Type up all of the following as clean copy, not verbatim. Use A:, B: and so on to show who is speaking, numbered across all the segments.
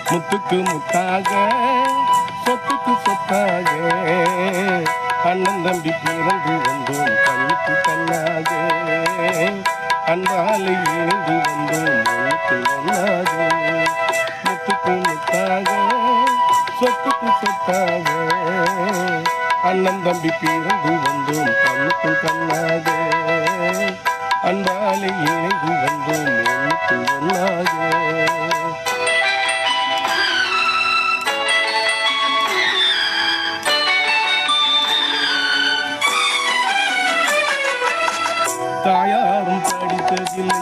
A: முத்துக்கு முத்தாக சொத்துக்கு சொத்தாக அண்ணன் தம்பி பிறந்து வந்தோம் கண்ணுக்கு கண்ணாக அன்பாலை இணைந்து வந்தோம் ஒன்றுக்கு ஒன்றாக முத்துக்கு முத்தாக சொத்துக்கு சொத்தாக அண்ணன் தம்பி பிறந்து வந்தோம் கண்ணுக்கு கண்ணாக அன்பாலை இணைந்து வந்தோம் ஒன்றுக்கு ஒன்றாக தாயாரும் படித்ததில்லை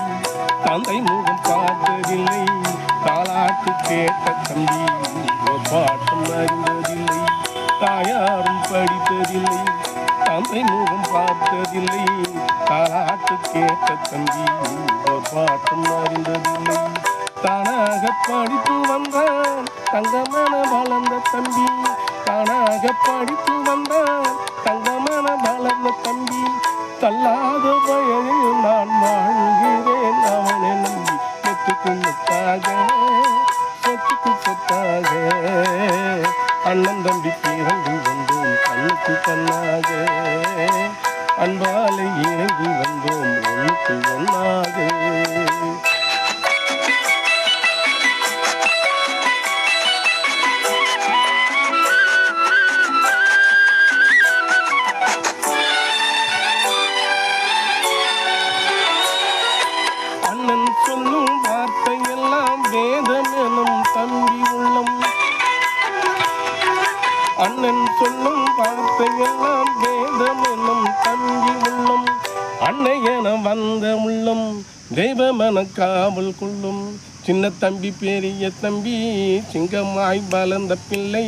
A: தந்தை முகம் பார்த்ததில்லை தாலாட்டு கேட்ட தம்பி பாட்டம் அறிந்ததில்லை தாயாரும் படித்ததில்லை தந்தை முகம் பார்த்ததில்லை தாலாட்டு கேட்ட தம்பி பாட்டம் அறிந்ததில்லை தானாக படித்து வந்தான் தங்கமான வளர்ந்த தம்பி தானாக படித்து வந்தான் தங்கமான வளர்ந்த தம்பி தள்ளாத வயதில் நான் வாழ்கிறேன் அவனை நம்பி சொத்துக்கு முத்தாக சொத்துக்கு சொத்தாக அண்ணன் தம்பி பிறந்து வந்தோம் கண்ணுக்கு கண்ணாக அன்பாலை இணைந்து வந்தோம் ஒன்றுக்கு ஒன்றாக அண்ணன் சொல்லும் வார்த்தையெல்லாம் வேதம் எனும் தம்பி உள்ளம் அண்ணன் சொல்லும் வார்த்தையெல்லாம் வேதம் எனும் தம்பி உள்ளம் அன்னை என வந்த உள்ளம் தெய்வமென காவல் கொள்ளும் சின்ன தம்பி பெரிய தம்பி சிங்கமாய் வளர்ந்த பிள்ளை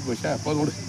A: போச்சா போதும்